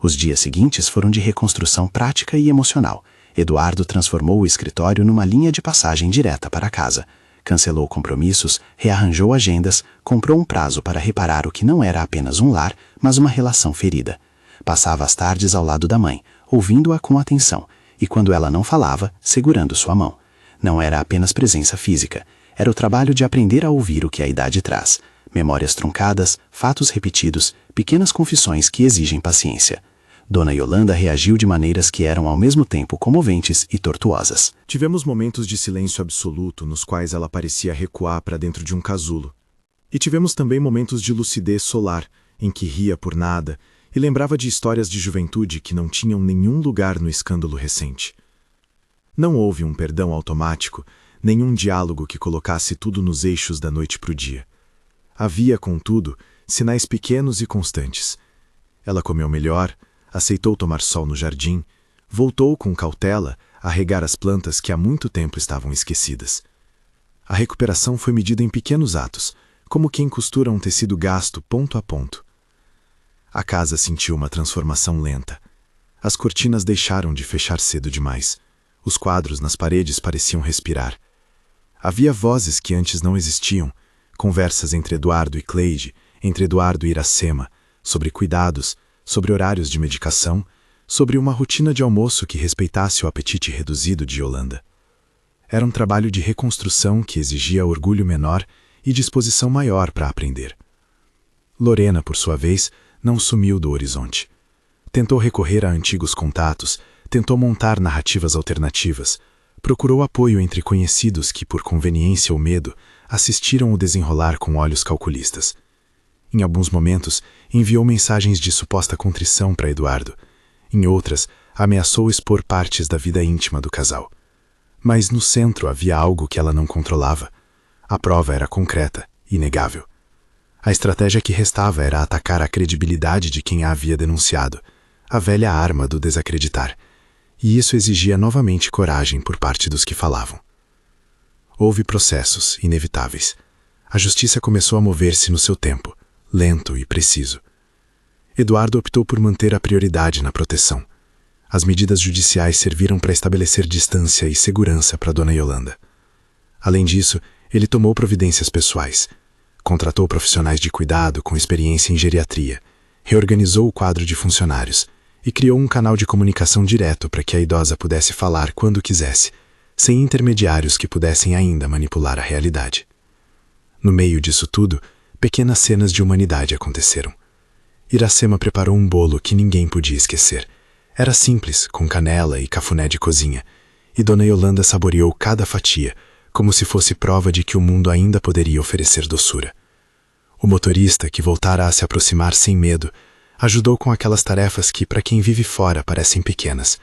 Os dias seguintes foram de reconstrução prática e emocional. Eduardo transformou o escritório numa linha de passagem direta para casa. Cancelou compromissos, rearranjou agendas, comprou um prazo para reparar o que não era apenas um lar, mas uma relação ferida. Passava as tardes ao lado da mãe, ouvindo-a com atenção, e quando ela não falava, segurando sua mão. Não era apenas presença física, era o trabalho de aprender a ouvir o que a idade traz. Memórias truncadas, fatos repetidos, pequenas confissões que exigem paciência. Dona Yolanda reagiu de maneiras que eram ao mesmo tempo comoventes e tortuosas. Tivemos momentos de silêncio absoluto nos quais ela parecia recuar para dentro de um casulo. E tivemos também momentos de lucidez solar, em que ria por nada e lembrava de histórias de juventude que não tinham nenhum lugar no escândalo recente. Não houve um perdão automático, nenhum diálogo que colocasse tudo nos eixos da noite para o dia. Havia, contudo, sinais pequenos e constantes. Ela comeu melhor, aceitou tomar sol no jardim, voltou com cautela a regar as plantas que há muito tempo estavam esquecidas. A recuperação foi medida em pequenos atos, como quem costura um tecido gasto ponto a ponto. A casa sentiu uma transformação lenta. As cortinas deixaram de fechar cedo demais. Os quadros nas paredes pareciam respirar. Havia vozes que antes não existiam, conversas entre Eduardo e Cleide, entre Eduardo e Iracema, sobre cuidados, sobre horários de medicação, sobre uma rotina de almoço que respeitasse o apetite reduzido de Yolanda. Era um trabalho de reconstrução que exigia orgulho menor e disposição maior para aprender. Lorena, por sua vez, não sumiu do horizonte. Tentou recorrer a antigos contatos, tentou montar narrativas alternativas, procurou apoio entre conhecidos que, por conveniência ou medo, assistiram o desenrolar com olhos calculistas. Em alguns momentos, enviou mensagens de suposta contrição para Eduardo. Em outras, ameaçou expor partes da vida íntima do casal. Mas no centro havia algo que ela não controlava. A prova era concreta, inegável. A estratégia que restava era atacar a credibilidade de quem a havia denunciado, a velha arma do desacreditar. E isso exigia novamente coragem por parte dos que falavam. Houve processos inevitáveis. A justiça começou a mover-se no seu tempo, lento e preciso. Eduardo optou por manter a prioridade na proteção. As medidas judiciais serviram para estabelecer distância e segurança para Dona Yolanda. Além disso, ele tomou providências pessoais. Contratou profissionais de cuidado com experiência em geriatria, reorganizou o quadro de funcionários e criou um canal de comunicação direto para que a idosa pudesse falar quando quisesse, sem intermediários que pudessem ainda manipular a realidade. No meio disso tudo, pequenas cenas de humanidade aconteceram. Iracema preparou um bolo que ninguém podia esquecer. Era simples, com canela e cafuné de cozinha, e Dona Yolanda saboreou cada fatia, como se fosse prova de que o mundo ainda poderia oferecer doçura. O motorista, que voltara a se aproximar sem medo, ajudou com aquelas tarefas que, para quem vive fora, parecem pequenas.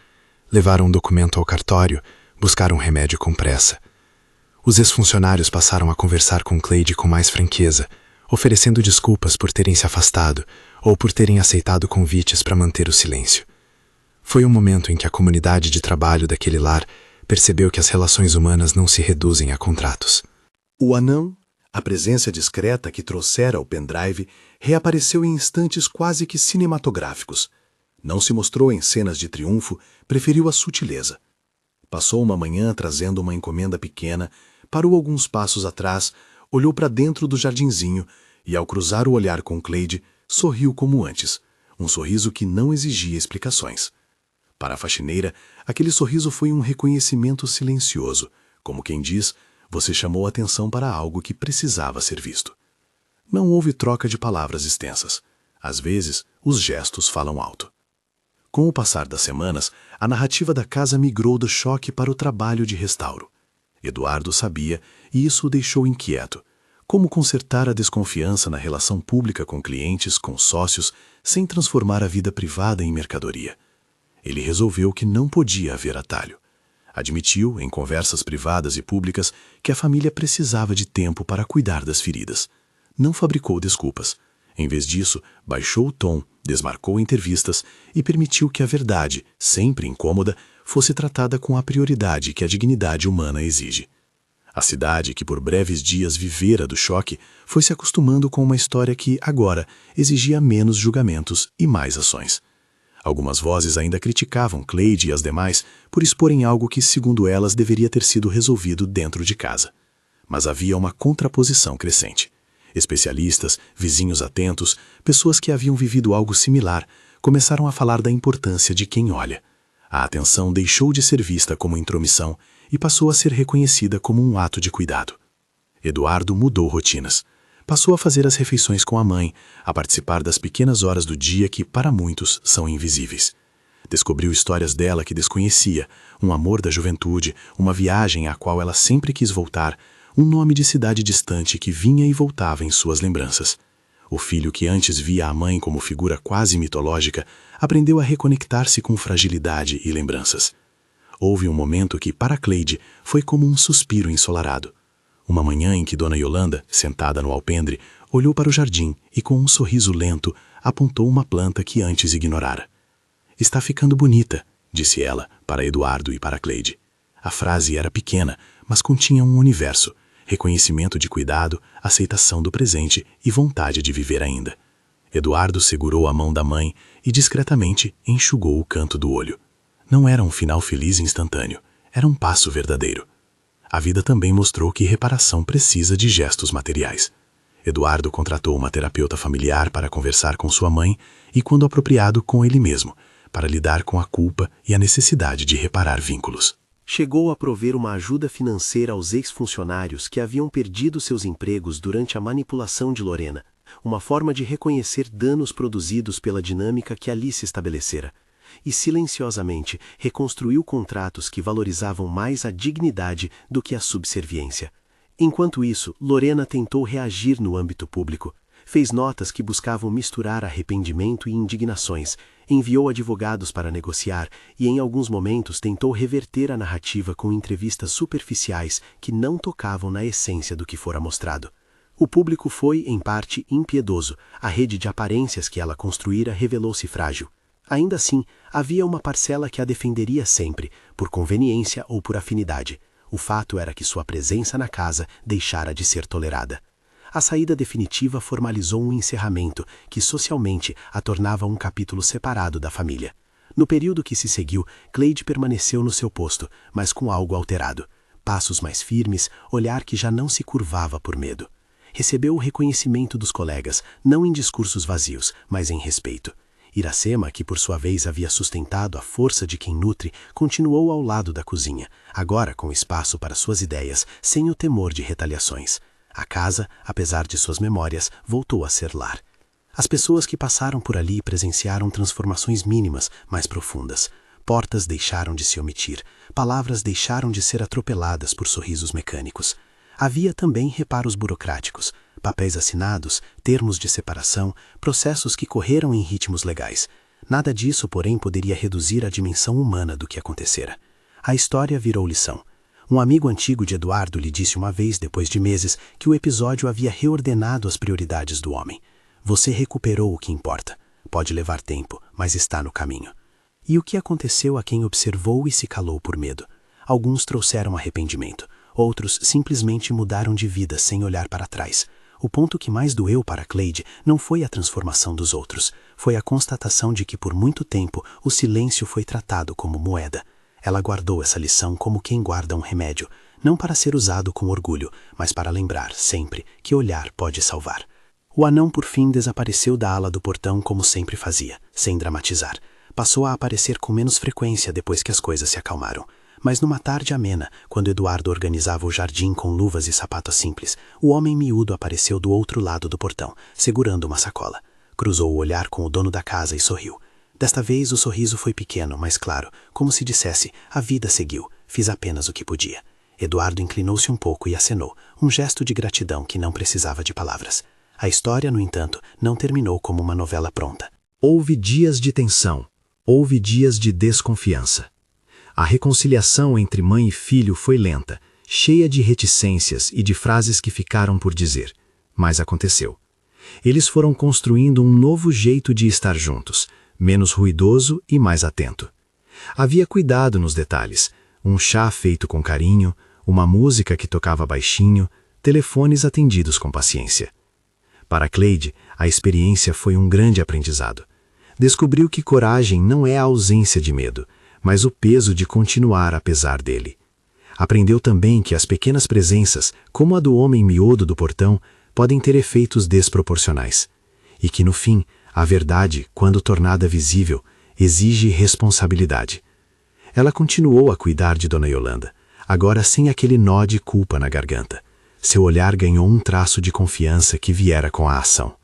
Levaram um documento ao cartório, buscaram um remédio com pressa. Os ex-funcionários passaram a conversar com Cleide com mais franqueza, oferecendo desculpas por terem se afastado ou por terem aceitado convites para manter o silêncio. Foi um momento em que a comunidade de trabalho daquele lar percebeu que as relações humanas não se reduzem a contratos. O anão, a presença discreta que trouxera o pendrive, reapareceu em instantes quase que cinematográficos. Não se mostrou em cenas de triunfo, preferiu a sutileza. Passou uma manhã trazendo uma encomenda pequena, parou alguns passos atrás, olhou para dentro do jardinzinho e, ao cruzar o olhar com Cleide, sorriu como antes, um sorriso que não exigia explicações. Para a faxineira, aquele sorriso foi um reconhecimento silencioso, como quem diz, você chamou atenção para algo que precisava ser visto. Não houve troca de palavras extensas. Às vezes, os gestos falam alto. Com o passar das semanas, a narrativa da casa migrou do choque para o trabalho de restauro. Eduardo sabia, e isso o deixou inquieto. Como consertar a desconfiança na relação pública com clientes, com sócios, sem transformar a vida privada em mercadoria? Ele resolveu que não podia haver atalho. Admitiu, em conversas privadas e públicas, que a família precisava de tempo para cuidar das feridas. Não fabricou desculpas. Em vez disso, baixou o tom, desmarcou entrevistas e permitiu que a verdade, sempre incômoda, fosse tratada com a prioridade que a dignidade humana exige. A cidade, que por breves dias vivera do choque, foi se acostumando com uma história que, agora, exigia menos julgamentos e mais ações. Algumas vozes ainda criticavam Cleide e as demais por exporem algo que, segundo elas, deveria ter sido resolvido dentro de casa. Mas havia uma contraposição crescente. Especialistas, vizinhos atentos, pessoas que haviam vivido algo similar, começaram a falar da importância de quem olha. A atenção deixou de ser vista como intromissão e passou a ser reconhecida como um ato de cuidado. Eduardo mudou rotinas. Passou a fazer as refeições com a mãe, a participar das pequenas horas do dia que, para muitos, são invisíveis. Descobriu histórias dela que desconhecia, um amor da juventude, uma viagem à qual ela sempre quis voltar, um nome de cidade distante que vinha e voltava em suas lembranças. O filho que antes via a mãe como figura quase mitológica, aprendeu a reconectar-se com fragilidade e lembranças. Houve um momento que, para Cleide, foi como um suspiro ensolarado. Uma manhã em que Dona Yolanda, sentada no alpendre, olhou para o jardim e, com um sorriso lento, apontou uma planta que antes ignorara. Está ficando bonita, disse ela para Eduardo e para Cleide. A frase era pequena, mas continha um universo, reconhecimento de cuidado, aceitação do presente e vontade de viver ainda. Eduardo segurou a mão da mãe e discretamente enxugou o canto do olho. Não era um final feliz e instantâneo, era um passo verdadeiro. A vida também mostrou que reparação precisa de gestos materiais. Eduardo contratou uma terapeuta familiar para conversar com sua mãe e, quando apropriado, com ele mesmo, para lidar com a culpa e a necessidade de reparar vínculos. Chegou a prover uma ajuda financeira aos ex-funcionários que haviam perdido seus empregos durante a manipulação de Lorena, uma forma de reconhecer danos produzidos pela dinâmica que ali se estabelecera. E silenciosamente reconstruiu contratos que valorizavam mais a dignidade do que a subserviência. Enquanto isso, Lorena tentou reagir no âmbito público. Fez notas que buscavam misturar arrependimento e indignações, enviou advogados para negociar e, em alguns momentos, tentou reverter a narrativa com entrevistas superficiais que não tocavam na essência do que fora mostrado. O público foi, em parte, impiedoso. A rede de aparências que ela construíra revelou-se frágil. Ainda assim, havia uma parcela que a defenderia sempre, por conveniência ou por afinidade. O fato era que sua presença na casa deixara de ser tolerada. A saída definitiva formalizou um encerramento que socialmente a tornava um capítulo separado da família. No período que se seguiu, Cleide permaneceu no seu posto, mas com algo alterado. Passos mais firmes, olhar que já não se curvava por medo. Recebeu o reconhecimento dos colegas, não em discursos vazios, mas em respeito. Iracema, que por sua vez havia sustentado a força de quem nutre, continuou ao lado da cozinha, agora com espaço para suas ideias, sem o temor de retaliações. A casa, apesar de suas memórias, voltou a ser lar. As pessoas que passaram por ali presenciaram transformações mínimas, mas profundas. Portas deixaram de se omitir, palavras deixaram de ser atropeladas por sorrisos mecânicos. Havia também reparos burocráticos, papéis assinados, termos de separação, processos que correram em ritmos legais. Nada disso, porém, poderia reduzir a dimensão humana do que acontecera. A história virou lição. Um amigo antigo de Eduardo lhe disse uma vez, depois de meses, que o episódio havia reordenado as prioridades do homem. Você recuperou o que importa. Pode levar tempo, mas está no caminho. E o que aconteceu a quem observou e se calou por medo? Alguns trouxeram arrependimento, outros simplesmente mudaram de vida sem olhar para trás. O ponto que mais doeu para Cleide não foi a transformação dos outros, foi a constatação de que por muito tempo o silêncio foi tratado como moeda. Ela guardou essa lição como quem guarda um remédio, não para ser usado com orgulho, mas para lembrar, sempre, que olhar pode salvar. O anão por fim desapareceu da ala do portão como sempre fazia, sem dramatizar. Passou a aparecer com menos frequência depois que as coisas se acalmaram. Mas numa tarde amena, quando Eduardo organizava o jardim com luvas e sapatos simples, o homem miúdo apareceu do outro lado do portão, segurando uma sacola. Cruzou o olhar com o dono da casa e sorriu. Desta vez o sorriso foi pequeno, mas claro, como se dissesse, a vida seguiu, fiz apenas o que podia. Eduardo inclinou-se um pouco e acenou, um gesto de gratidão que não precisava de palavras. A história, no entanto, não terminou como uma novela pronta. Houve dias de tensão, houve dias de desconfiança. A reconciliação entre mãe e filho foi lenta, cheia de reticências e de frases que ficaram por dizer. Mas aconteceu. Eles foram construindo um novo jeito de estar juntos, menos ruidoso e mais atento. Havia cuidado nos detalhes, um chá feito com carinho, uma música que tocava baixinho, telefones atendidos com paciência. Para Cleide, a experiência foi um grande aprendizado. Descobriu que coragem não é a ausência de medo, mas o peso de continuar apesar dele. Aprendeu também que as pequenas presenças, como a do homem miúdo do portão, podem ter efeitos desproporcionais. E que, no fim, a verdade, quando tornada visível, exige responsabilidade. Ela continuou a cuidar de Dona Yolanda, agora sem aquele nó de culpa na garganta. Seu olhar ganhou um traço de confiança que viera com a ação.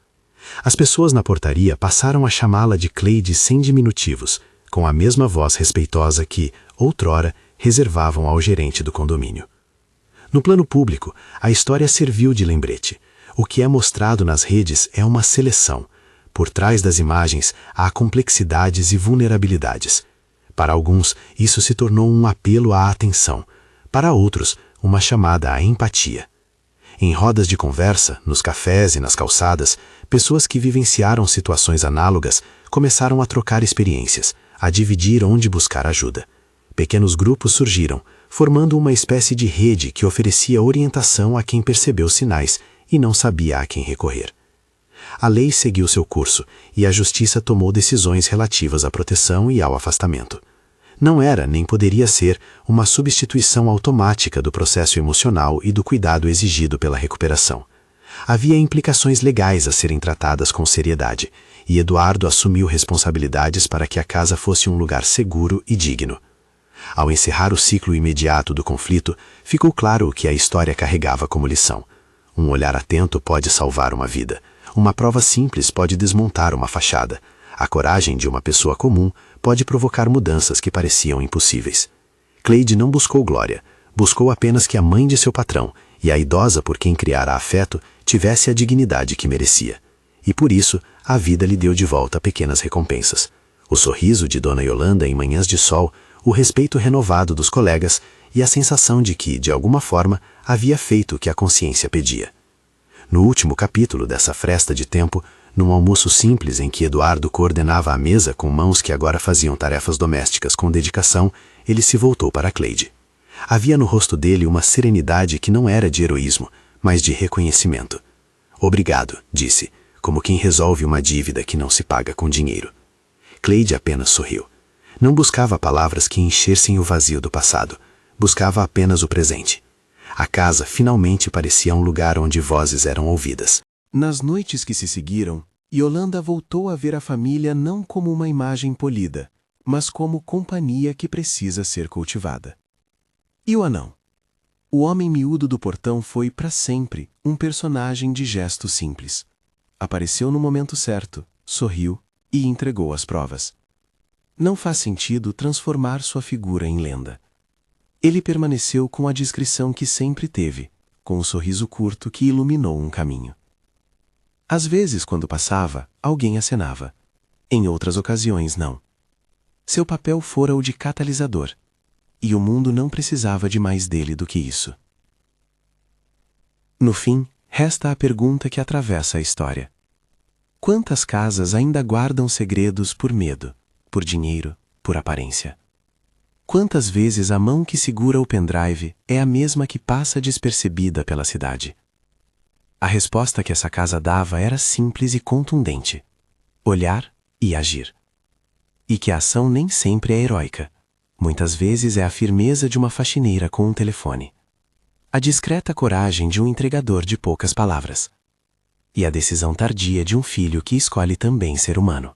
As pessoas na portaria passaram a chamá-la de Cleide sem diminutivos, com a mesma voz respeitosa que, outrora, reservavam ao gerente do condomínio. No plano público, a história serviu de lembrete. O que é mostrado nas redes é uma seleção. Por trás das imagens há complexidades e vulnerabilidades. Para alguns, isso se tornou um apelo à atenção. Para outros, uma chamada à empatia. Em rodas de conversa, nos cafés e nas calçadas, pessoas que vivenciaram situações análogas começaram a trocar experiências, a dividir onde buscar ajuda. Pequenos grupos surgiram, formando uma espécie de rede que oferecia orientação a quem percebeu sinais e não sabia a quem recorrer. A lei seguiu seu curso e a justiça tomou decisões relativas à proteção e ao afastamento. Não era, nem poderia ser, uma substituição automática do processo emocional e do cuidado exigido pela recuperação. Havia implicações legais a serem tratadas com seriedade, e Eduardo assumiu responsabilidades para que a casa fosse um lugar seguro e digno. Ao encerrar o ciclo imediato do conflito, ficou claro o que a história carregava como lição. Um olhar atento pode salvar uma vida. Uma prova simples pode desmontar uma fachada. A coragem de uma pessoa comum pode provocar mudanças que pareciam impossíveis. Cleide não buscou glória, buscou apenas que a mãe de seu patrão, e a idosa por quem criara afeto, tivesse a dignidade que merecia. E por isso, a vida lhe deu de volta pequenas recompensas. O sorriso de Dona Yolanda em manhãs de sol, o respeito renovado dos colegas e a sensação de que, de alguma forma, havia feito o que a consciência pedia. No último capítulo dessa fresta de tempo, num almoço simples em que Eduardo coordenava a mesa com mãos que agora faziam tarefas domésticas com dedicação, ele se voltou para Cleide. Havia no rosto dele uma serenidade que não era de heroísmo, mas de reconhecimento. "Obrigado", disse, como quem resolve uma dívida que não se paga com dinheiro. Cleide apenas sorriu. Não buscava palavras que enchessem o vazio do passado. Buscava apenas o presente. A casa finalmente parecia um lugar onde vozes eram ouvidas. Nas noites que se seguiram, Yolanda voltou a ver a família não como uma imagem polida, mas como companhia que precisa ser cultivada. E o anão? O homem miúdo do portão foi, para sempre, um personagem de gesto simples. Apareceu no momento certo, sorriu e entregou as provas. Não faz sentido transformar sua figura em lenda. Ele permaneceu com a discrição que sempre teve, com o sorriso curto que iluminou um caminho. Às vezes, quando passava, alguém acenava. Em outras ocasiões, não. Seu papel fora o de catalisador, e o mundo não precisava de mais dele do que isso. No fim, resta a pergunta que atravessa a história. Quantas casas ainda guardam segredos por medo, por dinheiro, por aparência? Quantas vezes a mão que segura o pendrive é a mesma que passa despercebida pela cidade? A resposta que essa casa dava era simples e contundente: olhar e agir. E que a ação nem sempre é heróica. Muitas vezes é a firmeza de uma faxineira com um telefone, a discreta coragem de um entregador de poucas palavras, e a decisão tardia de um filho que escolhe também ser humano.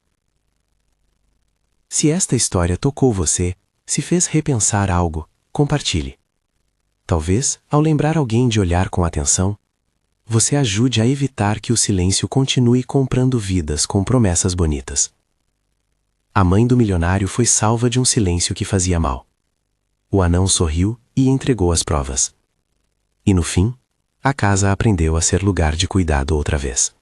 Se esta história tocou você, se fez repensar algo, compartilhe. Talvez, ao lembrar alguém de olhar com atenção, você ajude a evitar que o silêncio continue comprando vidas com promessas bonitas. A mãe do milionário foi salva de um silêncio que fazia mal. O anão sorriu e entregou as provas. E no fim, a casa aprendeu a ser lugar de cuidado outra vez.